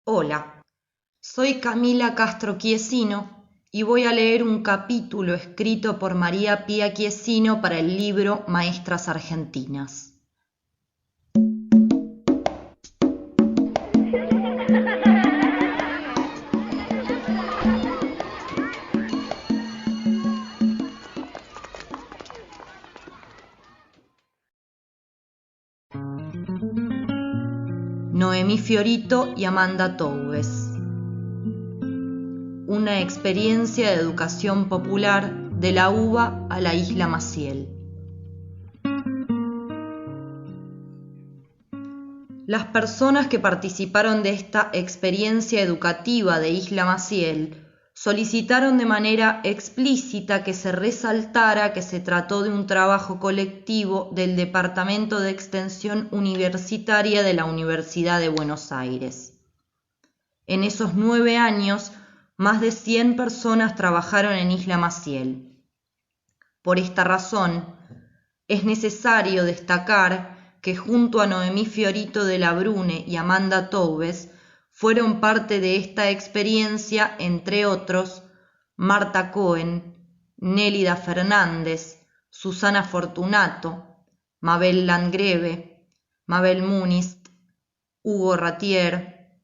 Hola, soy Camila Castro Chiesino y voy a leer un capítulo escrito por María Pía Chiesino para el libro Maestras Argentinas. Noemí Fiorito y Amanda Toubes. Una experiencia de educación popular de la UBA a la Isla Maciel. Las personas que participaron de esta experiencia educativa de Isla Maciel solicitaron de manera explícita que se resaltara que se trató de un trabajo colectivo del Departamento de Extensión Universitaria de la Universidad de Buenos Aires. En esos 9 años, más de 100 personas trabajaron en Isla Maciel. Por esta razón, es necesario destacar que junto a Noemí Fiorito de la Brune y Amanda Toubes fueron parte de esta experiencia, entre otros, Marta Cohen, Nélida Fernández, Susana Fortunato, Mabel Landgreve, Mabel Muniz, Hugo Ratier,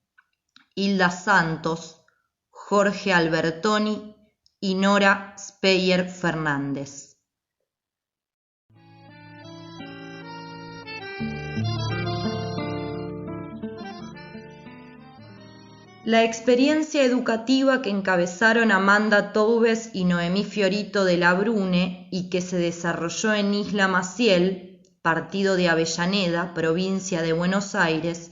Hilda Santos, Jorge Albertoni y Nora Speyer Fernández. La experiencia educativa que encabezaron Amanda Toubes y Noemí Fiorito de la Brune y que se desarrolló en Isla Maciel, partido de Avellaneda, provincia de Buenos Aires,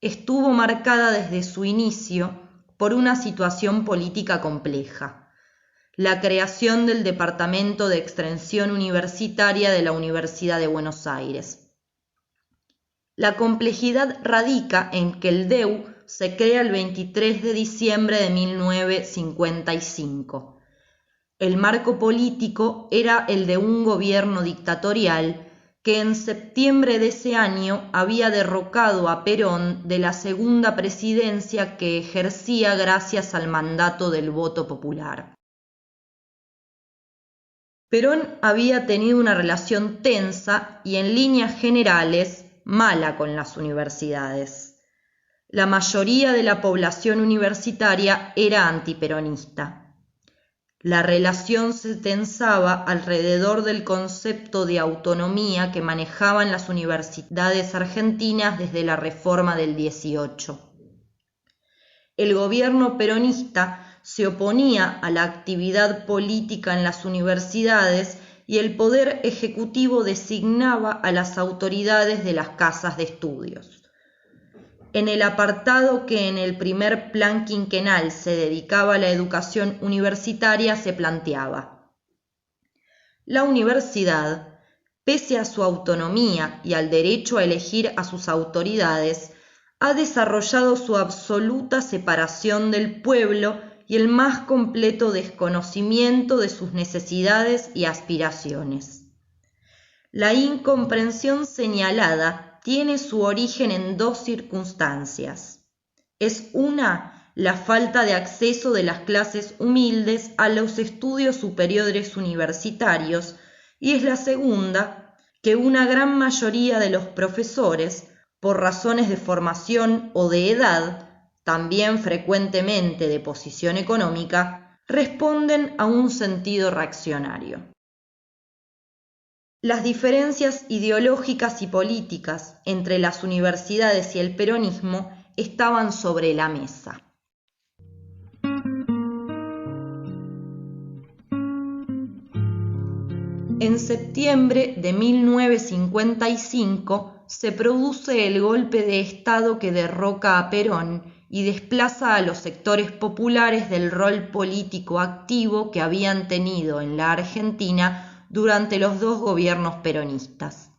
estuvo marcada desde su inicio por una situación política compleja: la creación del Departamento de Extensión Universitaria de la Universidad de Buenos Aires. La complejidad radica en que el DEU se crea el 23 de diciembre de 1955. El marco político era el de un gobierno dictatorial que en septiembre de ese año había derrocado a Perón de la segunda presidencia que ejercía gracias al mandato del voto popular. Perón había tenido una relación tensa y en líneas generales mala con las universidades. La mayoría de la población universitaria era antiperonista. La relación se tensaba alrededor del concepto de autonomía que manejaban las universidades argentinas desde la reforma del 18. El gobierno peronista se oponía a la actividad política en las universidades y el poder ejecutivo designaba a las autoridades de las casas de estudios. En el apartado que en el primer plan quinquenal se dedicaba a la educación universitaria se planteaba: la universidad, pese a su autonomía y al derecho a elegir a sus autoridades, ha desarrollado su absoluta separación del pueblo y el más completo desconocimiento de sus necesidades y aspiraciones. La incomprensión señalada tiene su origen en 2 circunstancias. Es una, la falta de acceso de las clases humildes a los estudios superiores universitarios, y es la segunda, que una gran mayoría de los profesores, por razones de formación o de edad, también frecuentemente de posición económica, responden a un sentido reaccionario. Las diferencias ideológicas y políticas entre las universidades y el peronismo estaban sobre la mesa. En septiembre de 1955 se produce el golpe de Estado que derroca a Perón y desplaza a los sectores populares del rol político activo que habían tenido en la Argentina durante los 2 gobiernos peronistas.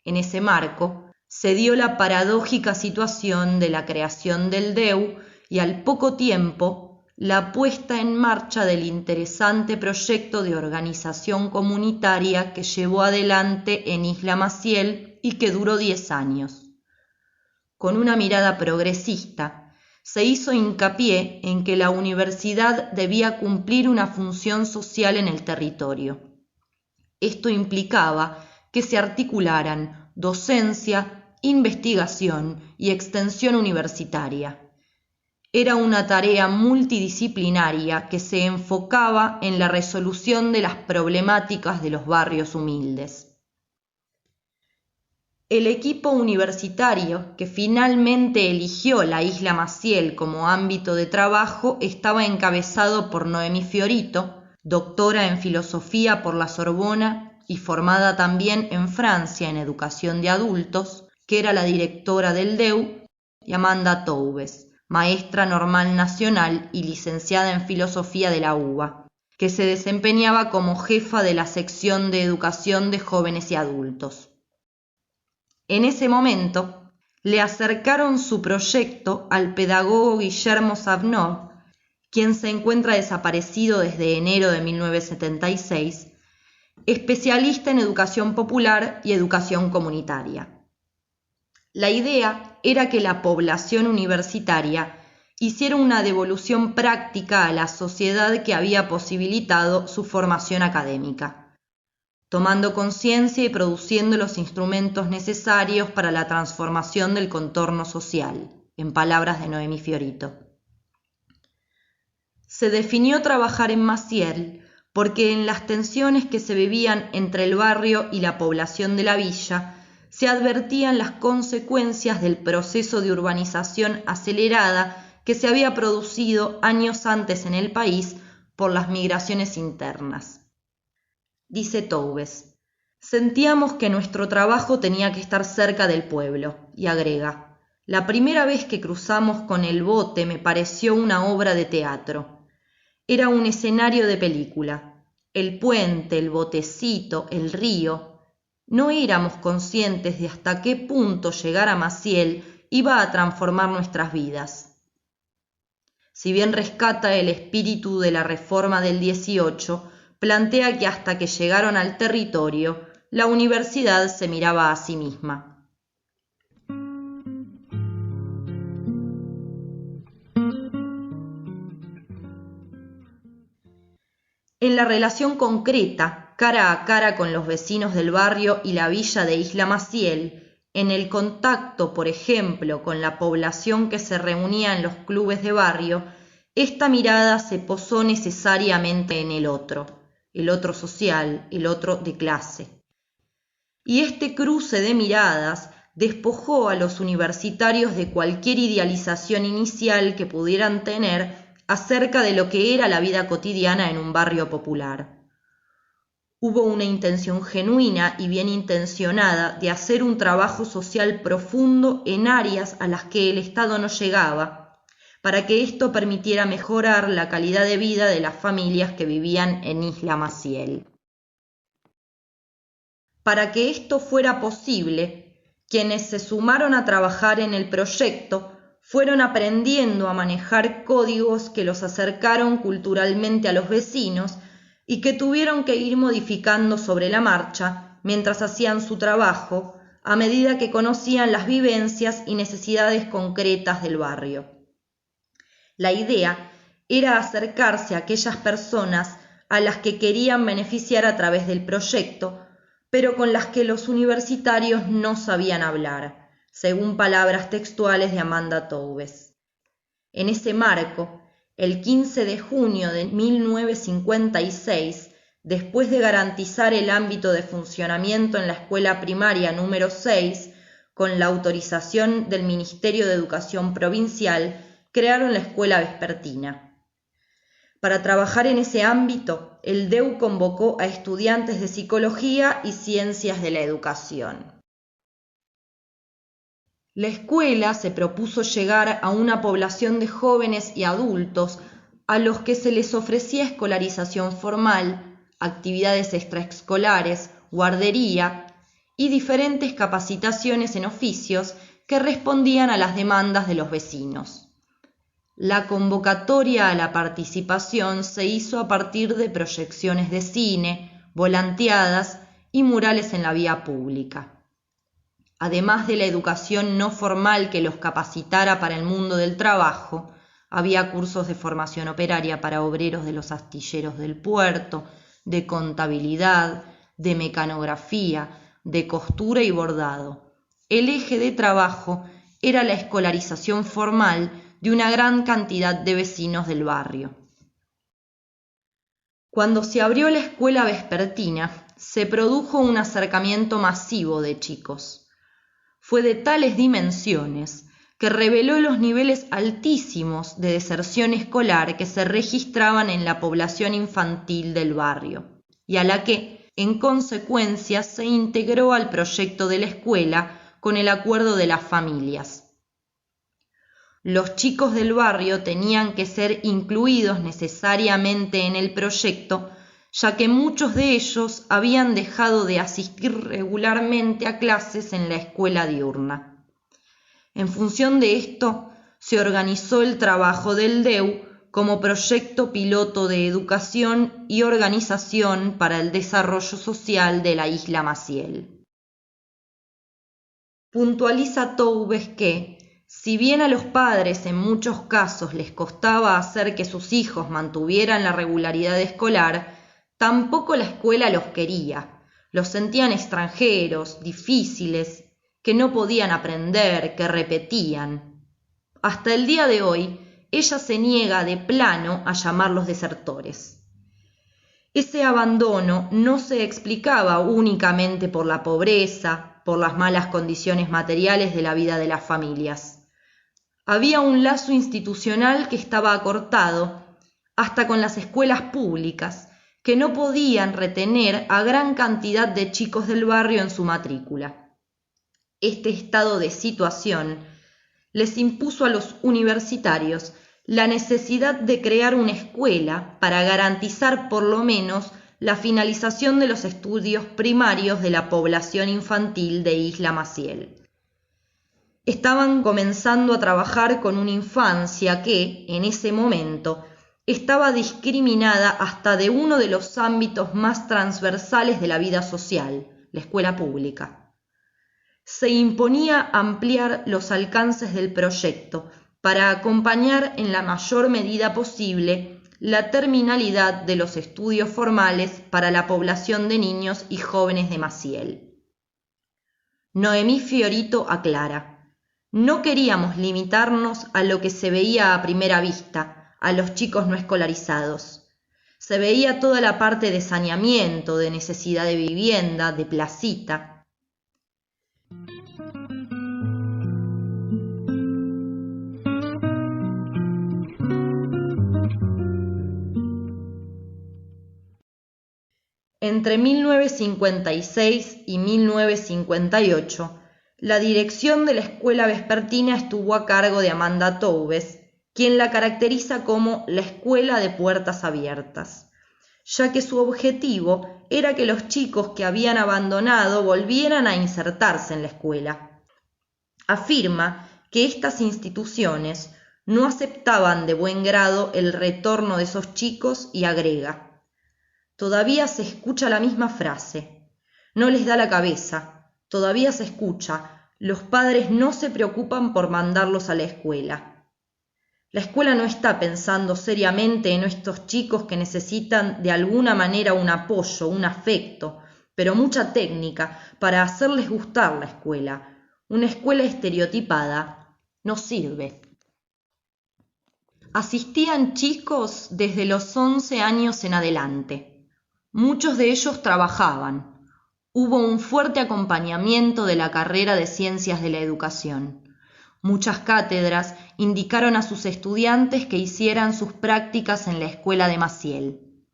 En ese marco se dio la paradójica situación de la creación del DEU y al poco tiempo la puesta en marcha del interesante proyecto de organización comunitaria que llevó adelante en Isla Maciel y que duró 10 años. Con una mirada progresista, se hizo hincapié en que la universidad debía cumplir una función social en el territorio. Esto implicaba que se articularan docencia, investigación y extensión universitaria. Era una tarea multidisciplinaria que se enfocaba en la resolución de las problemáticas de los barrios humildes. El equipo universitario que finalmente eligió la Isla Maciel como ámbito de trabajo estaba encabezado por Noemí Fiorito, doctora en filosofía por la Sorbona y formada también en Francia en educación de adultos, que era la directora del DEU, y Amanda Toubes, maestra normal nacional y licenciada en filosofía de la UBA, que se desempeñaba como jefa de la sección de educación de jóvenes y adultos. En ese momento, le acercaron su proyecto al pedagogo Guillermo Savnov, quien se encuentra desaparecido desde enero de 1976, especialista en educación popular y educación comunitaria. La idea era que la población universitaria hiciera una devolución práctica a la sociedad que había posibilitado su formación académica, tomando conciencia y produciendo los instrumentos necesarios para la transformación del contorno social, en palabras de Noemí Fiorito. Se definió trabajar en Maciel porque en las tensiones que se vivían entre el barrio y la población de la villa se advertían las consecuencias del proceso de urbanización acelerada que se había producido años antes en el país por las migraciones internas. Dice Toubes: sentíamos que nuestro trabajo tenía que estar cerca del pueblo, y agrega: la primera vez que cruzamos con el bote me pareció una obra de teatro. Era un escenario de película. El puente, el botecito, el río. No éramos conscientes de hasta qué punto llegar a Maciel iba a transformar nuestras vidas. Si bien rescata el espíritu de la reforma del 18, plantea que hasta que llegaron al territorio, la universidad se miraba a sí misma. En la relación concreta, cara a cara con los vecinos del barrio y la villa de Isla Maciel, en el contacto, por ejemplo, con la población que se reunía en los clubes de barrio, esta mirada se posó necesariamente en el otro social, el otro de clase. Y este cruce de miradas despojó a los universitarios de cualquier idealización inicial que pudieran tener acerca de lo que era la vida cotidiana en un barrio popular. Hubo una intención genuina y bien intencionada de hacer un trabajo social profundo en áreas a las que el Estado no llegaba, para que esto permitiera mejorar la calidad de vida de las familias que vivían en Isla Maciel. Para que esto fuera posible, quienes se sumaron a trabajar en el proyecto fueron aprendiendo a manejar códigos que los acercaron culturalmente a los vecinos y que tuvieron que ir modificando sobre la marcha mientras hacían su trabajo a medida que conocían las vivencias y necesidades concretas del barrio. La idea era acercarse a aquellas personas a las que querían beneficiar a través del proyecto, pero con las que los universitarios no sabían hablar, según palabras textuales de Amanda Toubes. En ese marco, el 15 de junio de 1956, después de garantizar el ámbito de funcionamiento en la escuela primaria número 6, con la autorización del Ministerio de Educación Provincial, crearon la escuela vespertina. Para trabajar en ese ámbito, el DEU convocó a estudiantes de psicología y ciencias de la educación. La escuela se propuso llegar a una población de jóvenes y adultos a los que se les ofrecía escolarización formal, actividades extraescolares, guardería y diferentes capacitaciones en oficios que respondían a las demandas de los vecinos. La convocatoria a la participación se hizo a partir de proyecciones de cine, volanteadas y murales en la vía pública. Además de la educación no formal que los capacitara para el mundo del trabajo, había cursos de formación operaria para obreros de los astilleros del puerto, de contabilidad, de mecanografía, de costura y bordado. El eje de trabajo era la escolarización formal de una gran cantidad de vecinos del barrio. Cuando se abrió la escuela vespertina, se produjo un acercamiento masivo de chicos. Fue de tales dimensiones que reveló los niveles altísimos de deserción escolar que se registraban en la población infantil del barrio, y a la que, en consecuencia, se integró al proyecto de la escuela con el acuerdo de las familias. Los chicos del barrio tenían que ser incluidos necesariamente en el proyecto, ya que muchos de ellos habían dejado de asistir regularmente a clases en la escuela diurna. En función de esto, se organizó el trabajo del DEU como proyecto piloto de educación y organización para el desarrollo social de la isla Maciel. Puntualiza Toubes que, si bien a los padres en muchos casos les costaba hacer que sus hijos mantuvieran la regularidad escolar, tampoco la escuela los quería, los sentían extranjeros, difíciles, que no podían aprender, que repetían. Hasta el día de hoy, ella se niega de plano a llamarlos desertores. Ese abandono no se explicaba únicamente por la pobreza, por las malas condiciones materiales de la vida de las familias. Había un lazo institucional que estaba acortado, hasta con las escuelas públicas, que no podían retener a gran cantidad de chicos del barrio en su matrícula. Este estado de situación les impuso a los universitarios la necesidad de crear una escuela para garantizar por lo menos la finalización de los estudios primarios de la población infantil de Isla Maciel. Estaban comenzando a trabajar con una infancia que, en ese momento, estaba discriminada hasta de uno de los ámbitos más transversales de la vida social, la escuela pública. Se imponía ampliar los alcances del proyecto para acompañar en la mayor medida posible la terminalidad de los estudios formales para la población de niños y jóvenes de Maciel. Noemí Fiorito aclara: no queríamos limitarnos a lo que se veía a primera vista, a los chicos no escolarizados. Se veía toda la parte de saneamiento, de necesidad de vivienda, de placita. Entre 1956 y 1958, la dirección de la escuela vespertina estuvo a cargo de Amanda Toubes, quien la caracteriza como la escuela de puertas abiertas, ya que su objetivo era que los chicos que habían abandonado volvieran a insertarse en la escuela. Afirma que estas instituciones no aceptaban de buen grado el retorno de esos chicos y agrega: todavía se escucha la misma frase, no les da la cabeza, todavía se escucha, los padres no se preocupan por mandarlos a la escuela. La escuela no está pensando seriamente en estos chicos que necesitan de alguna manera un apoyo, un afecto, pero mucha técnica para hacerles gustar la escuela. Una escuela estereotipada no sirve. Asistían chicos desde los 11 años en adelante. Muchos de ellos trabajaban. Hubo un fuerte acompañamiento de la carrera de Ciencias de la Educación. Muchas cátedras indicaron a sus estudiantes que hicieran sus prácticas en la escuela de Maciel.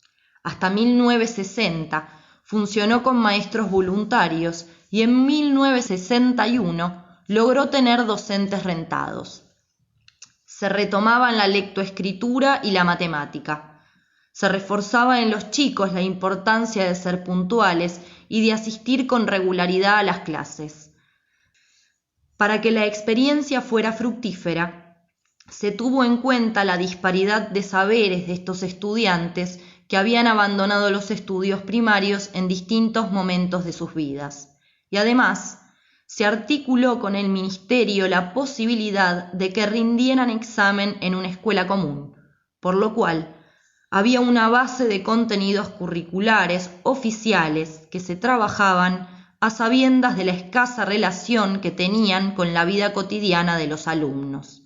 Hasta 1960 funcionó con maestros voluntarios y en 1961 logró tener docentes rentados. Se retomaban la lectoescritura y la matemática. Se reforzaba en los chicos la importancia de ser puntuales y de asistir con regularidad a las clases. Para que la experiencia fuera fructífera, se tuvo en cuenta la disparidad de saberes de estos estudiantes que habían abandonado los estudios primarios en distintos momentos de sus vidas. Y además, se articuló con el ministerio la posibilidad de que rindieran examen en una escuela común, por lo cual había una base de contenidos curriculares oficiales que se trabajaban a sabiendas de la escasa relación que tenían con la vida cotidiana de los alumnos.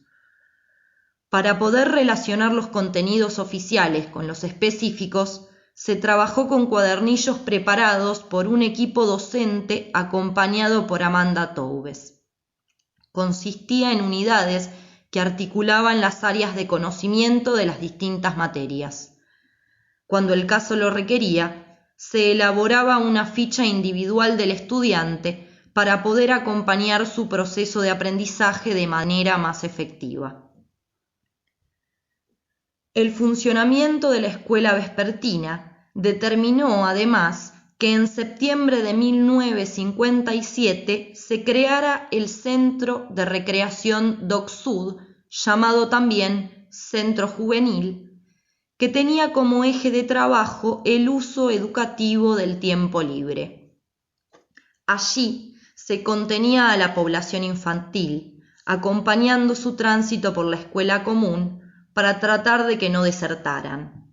Para poder relacionar los contenidos oficiales con los específicos, se trabajó con cuadernillos preparados por un equipo docente acompañado por Amanda Toubes. Consistía en unidades que articulaban las áreas de conocimiento de las distintas materias. Cuando el caso lo requería, se elaboraba una ficha individual del estudiante para poder acompañar su proceso de aprendizaje de manera más efectiva. El funcionamiento de la escuela vespertina determinó, además, que en septiembre de 1957 se creara el Centro de Recreación Doc Sud, llamado también Centro Juvenil, que tenía como eje de trabajo el uso educativo del tiempo libre. Allí se contenía a la población infantil, acompañando su tránsito por la escuela común, para tratar de que no desertaran.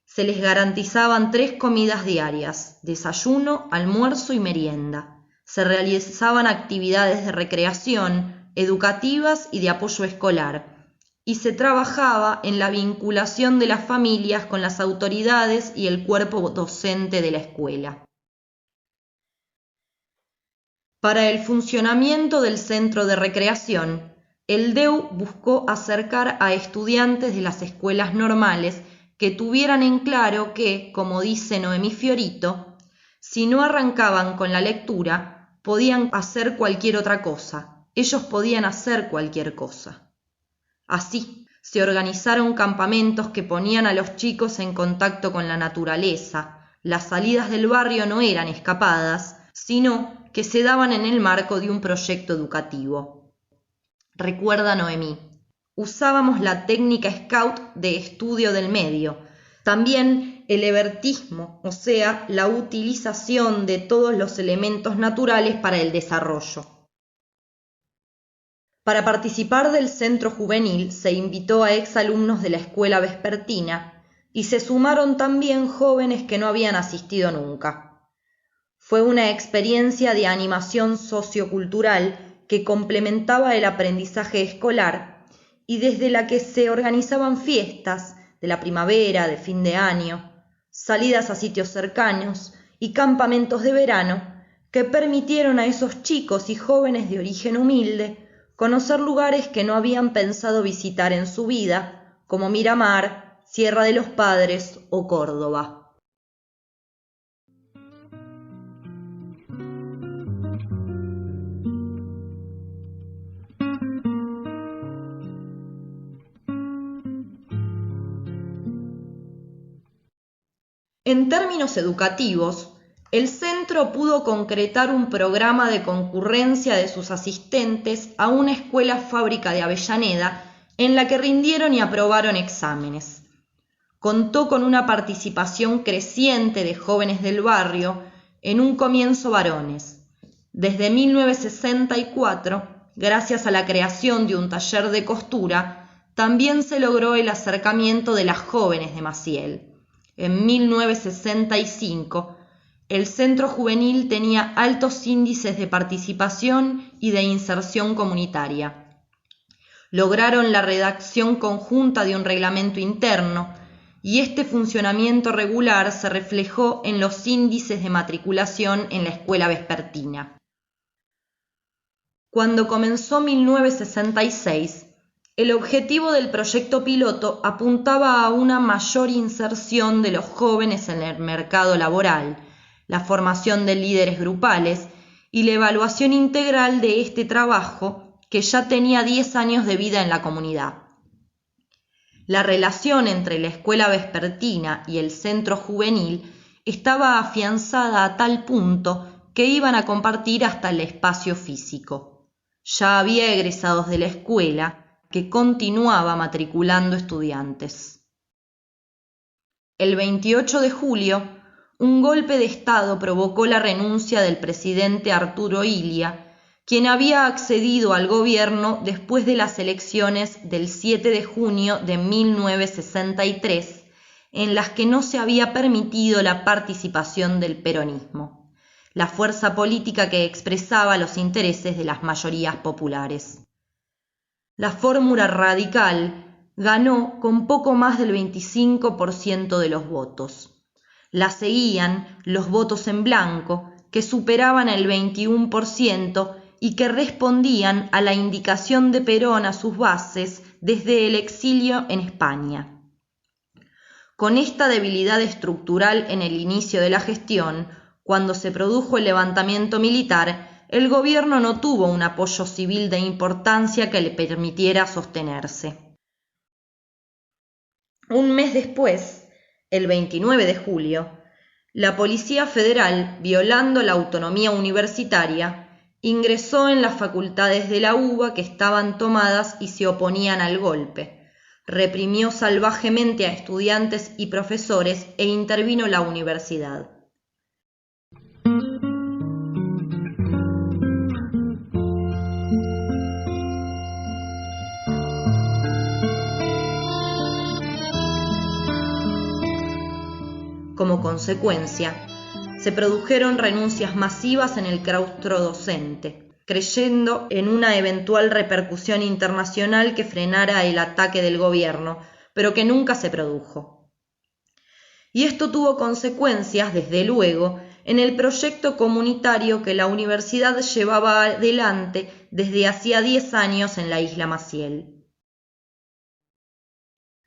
Se les garantizaban 3 comidas diarias, desayuno, almuerzo y merienda. Se realizaban actividades de recreación, educativas y de apoyo escolar, y se trabajaba en la vinculación de las familias con las autoridades y el cuerpo docente de la escuela. Para el funcionamiento del centro de recreación, el DEU buscó acercar a estudiantes de las escuelas normales que tuvieran en claro que, como dice Noemí Fiorito, si no arrancaban con la lectura, podían hacer cualquier otra cosa. Ellos podían hacer cualquier cosa. Así, se organizaron campamentos que ponían a los chicos en contacto con la naturaleza. Las salidas del barrio no eran escapadas, sino que se daban en el marco de un proyecto educativo. Recuerda Noemí, usábamos la técnica Scout de estudio del medio, también el hebertismo, o sea, la utilización de todos los elementos naturales para el desarrollo. Para participar del centro juvenil se invitó a exalumnos de la escuela vespertina y se sumaron también jóvenes que no habían asistido nunca. Fue una experiencia de animación sociocultural que complementaba el aprendizaje escolar y desde la que se organizaban fiestas de la primavera, de fin de año, salidas a sitios cercanos y campamentos de verano que permitieron a esos chicos y jóvenes de origen humilde conocer lugares que no habían pensado visitar en su vida, como Miramar, Sierra de los Padres o Córdoba. En términos educativos, el centro pudo concretar un programa de concurrencia de sus asistentes a una escuela fábrica de Avellaneda en la que rindieron y aprobaron exámenes. Contó con una participación creciente de jóvenes del barrio, en un comienzo varones. Desde 1964, gracias a la creación de un taller de costura, también se logró el acercamiento de las jóvenes de Maciel. En 1965, el centro juvenil tenía altos índices de participación y de inserción comunitaria. Lograron la redacción conjunta de un reglamento interno y este funcionamiento regular se reflejó en los índices de matriculación en la escuela vespertina. Cuando comenzó 1966, el objetivo del proyecto piloto apuntaba a una mayor inserción de los jóvenes en el mercado laboral, la formación de líderes grupales y la evaluación integral de este trabajo que ya tenía 10 años de vida en la comunidad. La relación entre la escuela vespertina y el centro juvenil estaba afianzada a tal punto que iban a compartir hasta el espacio físico. Ya había egresados de la escuela que continuaba matriculando estudiantes. El 28 de julio, un golpe de Estado provocó la renuncia del presidente Arturo Illia, quien había accedido al gobierno después de las elecciones del 7 de junio de 1963, en las que no se había permitido la participación del peronismo, la fuerza política que expresaba los intereses de las mayorías populares. La fórmula radical ganó con poco más del 25% de los votos. La seguían los votos en blanco, que superaban el 21% y que respondían a la indicación de Perón a sus bases desde el exilio en España. Con esta debilidad estructural en el inicio de la gestión, cuando se produjo el levantamiento militar, el gobierno no tuvo un apoyo civil de importancia que le permitiera sostenerse. Un mes después, el 29 de julio, la Policía Federal, violando la autonomía universitaria, ingresó en las facultades de la UBA que estaban tomadas y se oponían al golpe. Reprimió salvajemente a estudiantes y profesores e intervino la universidad. Como consecuencia, se produjeron renuncias masivas en el claustro docente, creyendo en una eventual repercusión internacional que frenara el ataque del gobierno, pero que nunca se produjo. Y esto tuvo consecuencias, desde luego, en el proyecto comunitario que la universidad llevaba adelante desde hacía 10 años en la isla Maciel.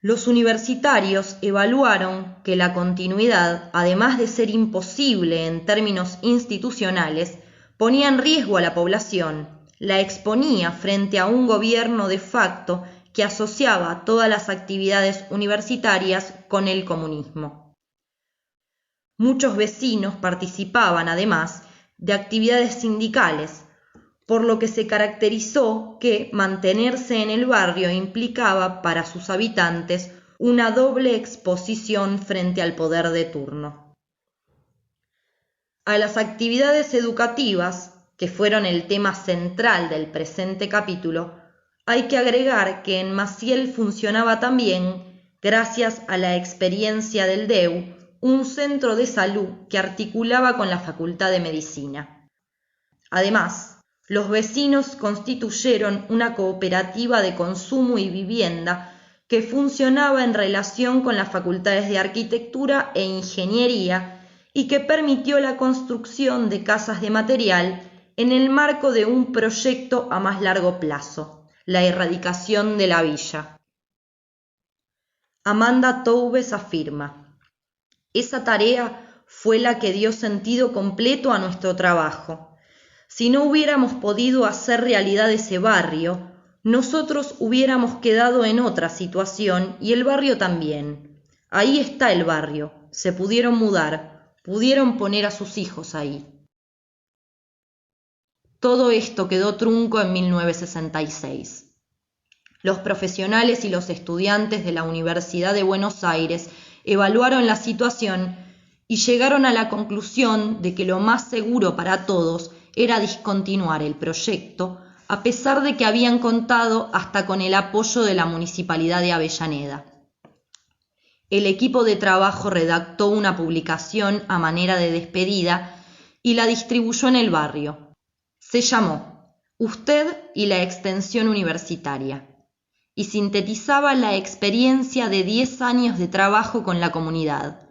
Los universitarios evaluaron que la continuidad, además de ser imposible en términos institucionales, ponía en riesgo a la población, la exponía frente a un gobierno de facto que asociaba todas las actividades universitarias con el comunismo. Muchos vecinos participaban, además, de actividades sindicales, por lo que se caracterizó que mantenerse en el barrio implicaba para sus habitantes una doble exposición frente al poder de turno. A las actividades educativas, que fueron el tema central del presente capítulo, hay que agregar que en Maciel funcionaba también, gracias a la experiencia del DEU, un centro de salud que articulaba con la Facultad de Medicina. Además, los vecinos constituyeron una cooperativa de consumo y vivienda que funcionaba en relación con las facultades de Arquitectura e Ingeniería y que permitió la construcción de casas de material en el marco de un proyecto a más largo plazo, la erradicación de la villa. Amanda Toubes afirma: esa tarea fue la que dio sentido completo a nuestro trabajo. Si no hubiéramos podido hacer realidad ese barrio, nosotros hubiéramos quedado en otra situación y el barrio también. Ahí está el barrio, se pudieron mudar, pudieron poner a sus hijos ahí. Todo esto quedó trunco en 1966. Los profesionales y los estudiantes de la Universidad de Buenos Aires evaluaron la situación y llegaron a la conclusión de que lo más seguro para todos era discontinuar el proyecto, a pesar de que habían contado hasta con el apoyo de la Municipalidad de Avellaneda. El equipo de trabajo redactó una publicación a manera de despedida y la distribuyó en el barrio. Se llamó Usted y la extensión universitaria y sintetizaba la experiencia de 10 años de trabajo con la comunidad.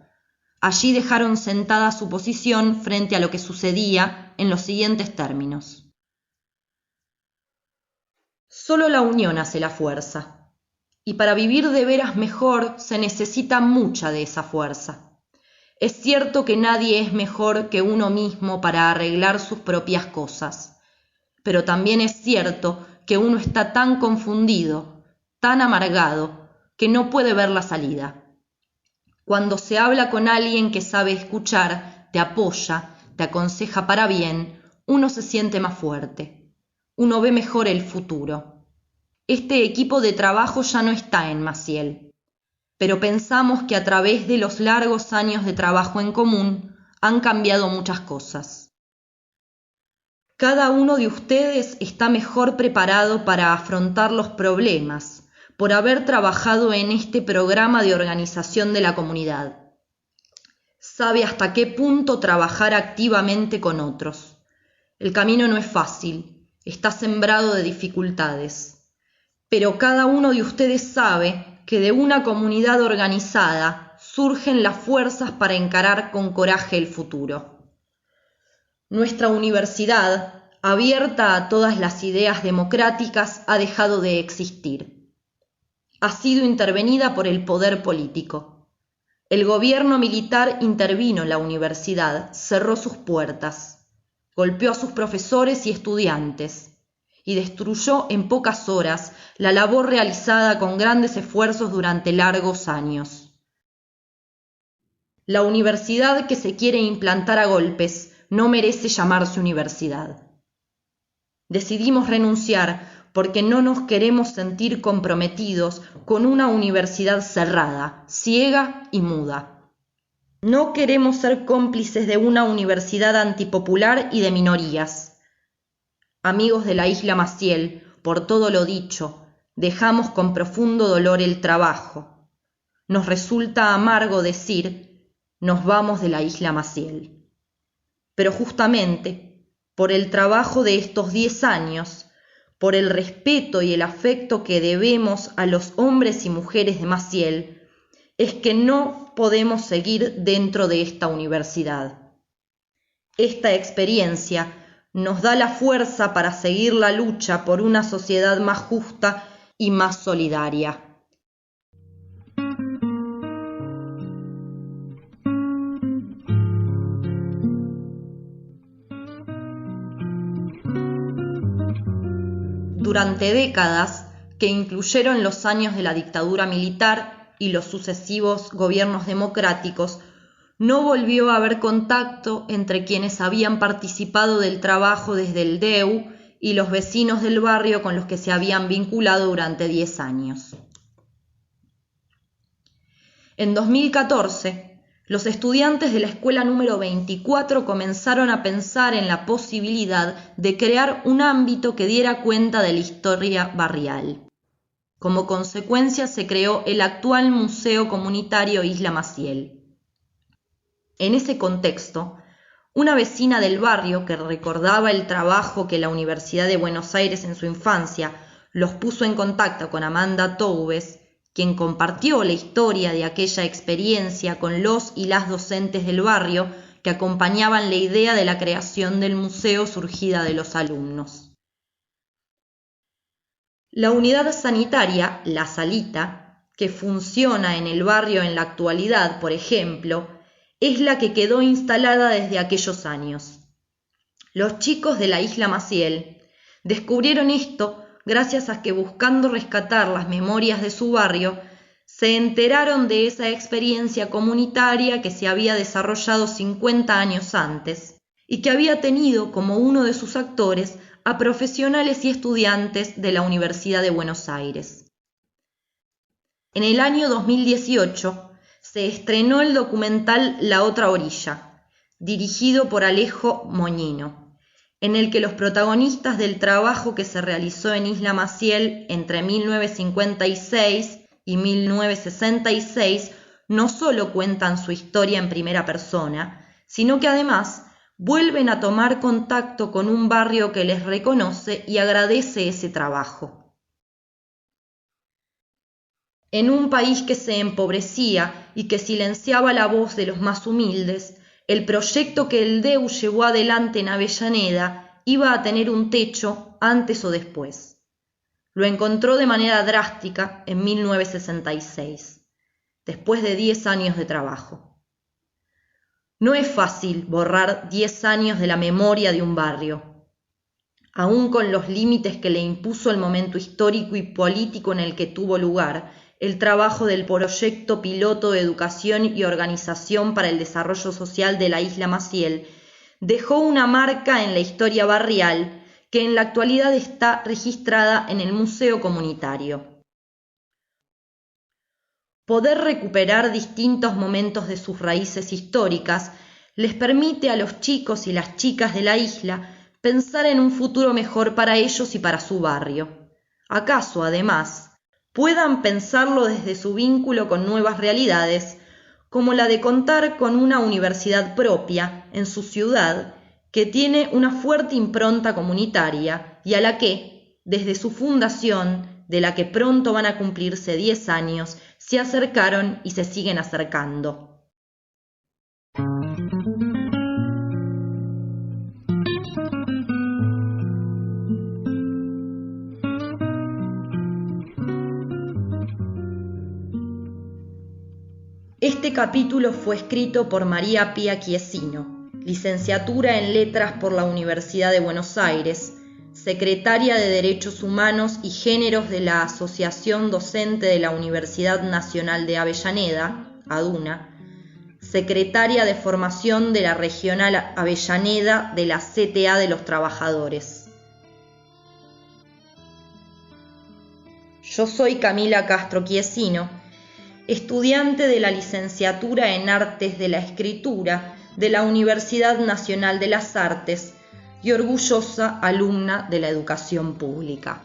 Allí dejaron sentada su posición frente a lo que sucedía en los siguientes términos. Solo la unión hace la fuerza, y para vivir de veras mejor se necesita mucha de esa fuerza. Es cierto que nadie es mejor que uno mismo para arreglar sus propias cosas, pero también es cierto que uno está tan confundido, tan amargado, que no puede ver la salida. Cuando se habla con alguien que sabe escuchar, te apoya, te aconseja para bien, uno se siente más fuerte. Uno ve mejor el futuro. Este equipo de trabajo ya no está en Maciel, pero pensamos que a través de los largos años de trabajo en común han cambiado muchas cosas. Cada uno de ustedes está mejor preparado para afrontar los problemas por haber trabajado en este programa de organización de la comunidad. Sabe hasta qué punto trabajar activamente con otros. El camino no es fácil, está sembrado de dificultades, pero cada uno de ustedes sabe que de una comunidad organizada surgen las fuerzas para encarar con coraje el futuro. Nuestra universidad, abierta a todas las ideas democráticas, ha dejado de existir. Ha sido intervenida por el poder político. El gobierno militar intervino en la universidad, cerró sus puertas, golpeó a sus profesores y estudiantes y destruyó en pocas horas la labor realizada con grandes esfuerzos durante largos años. La universidad que se quiere implantar a golpes no merece llamarse universidad. Decidimos renunciar porque no nos queremos sentir comprometidos con una universidad cerrada, ciega y muda. No queremos ser cómplices de una universidad antipopular y de minorías. Amigos de la Isla Maciel, por todo lo dicho, dejamos con profundo dolor el trabajo. Nos resulta amargo decir, nos vamos de la Isla Maciel. Pero justamente, por el trabajo de estos 10 años, por el respeto y el afecto que debemos a los hombres y mujeres de Maciel, es que no podemos seguir dentro de esta universidad. Esta experiencia nos da la fuerza para seguir la lucha por una sociedad más justa y más solidaria. Durante décadas, que incluyeron los años de la dictadura militar y los sucesivos gobiernos democráticos, no volvió a haber contacto entre quienes habían participado del trabajo desde el DEU y los vecinos del barrio con los que se habían vinculado durante 10 años. En 2014, los estudiantes de la escuela número 24 comenzaron a pensar en la posibilidad de crear un ámbito que diera cuenta de la historia barrial. Como consecuencia se creó el actual Museo Comunitario Isla Maciel. En ese contexto, una vecina del barrio que recordaba el trabajo que la Universidad de Buenos Aires en su infancia los puso en contacto con Amanda Toubes, quien compartió la historia de aquella experiencia con los y las docentes del barrio que acompañaban la idea de la creación del museo surgida de los alumnos. La unidad sanitaria, La Salita, que funciona en el barrio en la actualidad, por ejemplo, es la que quedó instalada desde aquellos años. Los chicos de la Isla Maciel descubrieron esto gracias a que, buscando rescatar las memorias de su barrio, se enteraron de esa experiencia comunitaria que se había desarrollado 50 años antes y que había tenido como uno de sus actores a profesionales y estudiantes de la Universidad de Buenos Aires. En el año 2018 se estrenó el documental La Otra Orilla, dirigido por Alejo Moñino, en el que los protagonistas del trabajo que se realizó en Isla Maciel entre 1956 y 1966 no solo cuentan su historia en primera persona, sino que además vuelven a tomar contacto con un barrio que les reconoce y agradece ese trabajo. En un país que se empobrecía y que silenciaba la voz de los más humildes, el proyecto que el DEU llevó adelante en Avellaneda iba a tener un techo antes o después. Lo encontró de manera drástica en 1966, después de 10 años de trabajo. No es fácil borrar 10 años de la memoria de un barrio, aún con los límites que le impuso el momento histórico y político en el que tuvo lugar el trabajo del proyecto piloto de educación y organización para el desarrollo social de la Isla Maciel, dejó una marca en la historia barrial que en la actualidad está registrada en el Museo Comunitario. Poder recuperar distintos momentos de sus raíces históricas les permite a los chicos y las chicas de la isla pensar en un futuro mejor para ellos y para su barrio. ¿Acaso, además, puedan pensarlo desde su vínculo con nuevas realidades, como la de contar con una universidad propia en su ciudad que tiene una fuerte impronta comunitaria y a la que, desde su fundación, de la que pronto van a cumplirse 10 años, se acercaron y se siguen acercando? Este capítulo fue escrito por María Pía Chiesino, licenciatura en Letras por la Universidad de Buenos Aires, secretaria de Derechos Humanos y Géneros de la Asociación Docente de la Universidad Nacional de Avellaneda, ADUNA, secretaria de Formación de la Regional Avellaneda de la CTA de los Trabajadores. Yo soy Camila Castro Chiesino, estudiante de la licenciatura en Artes de la Escritura de la Universidad Nacional de las Artes y orgullosa alumna de la educación pública.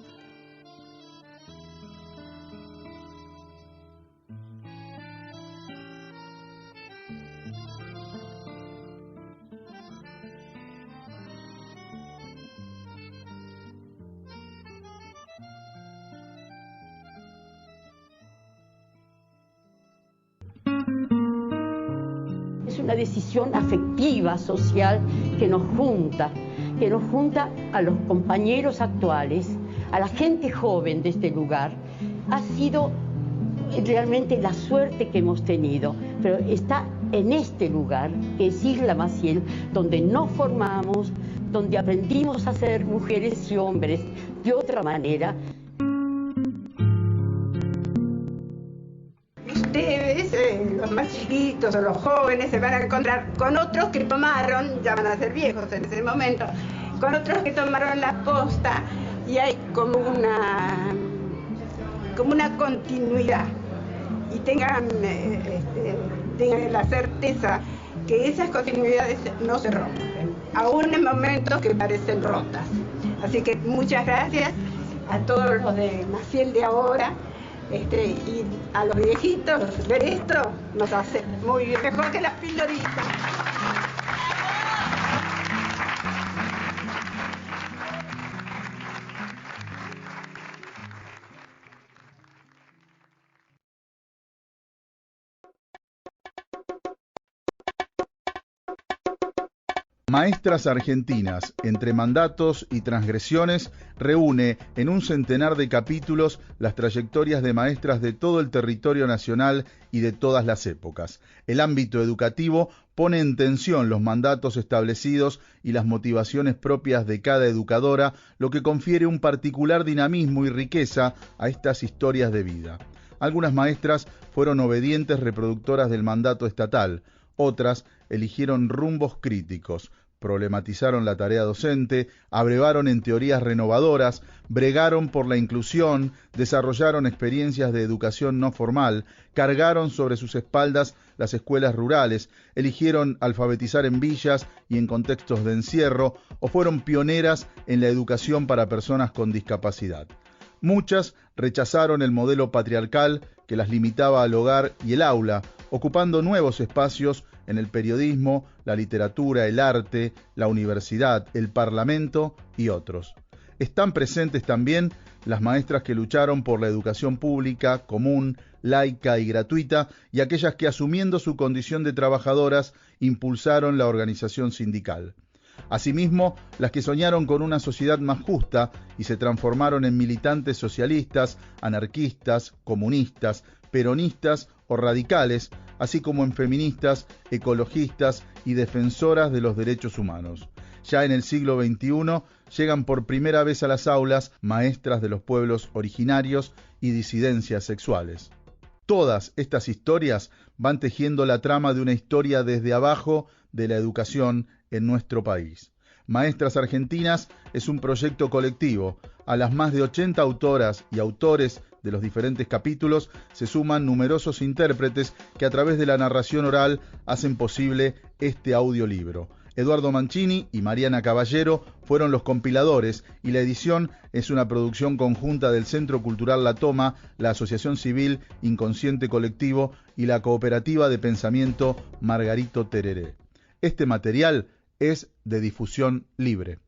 Es una decisión afectiva, social, que nos junta a los compañeros actuales, a la gente joven de este lugar. Ha sido realmente la suerte que hemos tenido, pero está en este lugar, que es Isla Maciel, donde nos formamos, donde aprendimos a ser mujeres y hombres de otra manera. Ustedes, los más chiquitos o los jóvenes, se van a encontrar con otros que tomaron, ya van a ser viejos en ese momento, con otros que tomaron la posta, y hay como una continuidad. Y tengan la certeza que esas continuidades no se rompen, aún en momentos que parecen rotas. Así que muchas gracias a todos los de Maciel de ahora. Y a los viejitos, ver esto nos hace muy bien, mejor que las pildoritas. Maestras Argentinas, entre mandatos y transgresiones, reúne en un centenar de capítulos las trayectorias de maestras de todo el territorio nacional y de todas las épocas. El ámbito educativo pone en tensión los mandatos establecidos y las motivaciones propias de cada educadora, lo que confiere un particular dinamismo y riqueza a estas historias de vida. Algunas maestras fueron obedientes reproductoras del mandato estatal, otras eligieron rumbos críticos, problematizaron la tarea docente, abrevaron en teorías renovadoras, bregaron por la inclusión, desarrollaron experiencias de educación no formal, cargaron sobre sus espaldas las escuelas rurales, eligieron alfabetizar en villas y en contextos de encierro, o fueron pioneras en la educación para personas con discapacidad. Muchas rechazaron el modelo patriarcal que las limitaba al hogar y el aula, ocupando nuevos espacios en el periodismo, la literatura, el arte, la universidad, el parlamento y otros. Están presentes también las maestras que lucharon por la educación pública, común, laica y gratuita, y aquellas que, asumiendo su condición de trabajadoras, impulsaron la organización sindical. Asimismo, las que soñaron con una sociedad más justa y se transformaron en militantes socialistas, anarquistas, comunistas, peronistas o radicales, así como en feministas, ecologistas y defensoras de los derechos humanos. Ya en el siglo XXI llegan por primera vez a las aulas maestras de los pueblos originarios y disidencias sexuales. Todas estas historias van tejiendo la trama de una historia desde abajo de la educación en nuestro país. Maestras Argentinas es un proyecto colectivo. A las más de 80 autoras y autores de los diferentes capítulos se suman numerosos intérpretes que a través de la narración oral hacen posible este audiolibro. Eduardo Mancini y Mariana Caballero fueron los compiladores y la edición es una producción conjunta del Centro Cultural La Toma, la Asociación Civil Inconsciente Colectivo y la Cooperativa de Pensamiento Margarito Tereré. Este material es de difusión libre.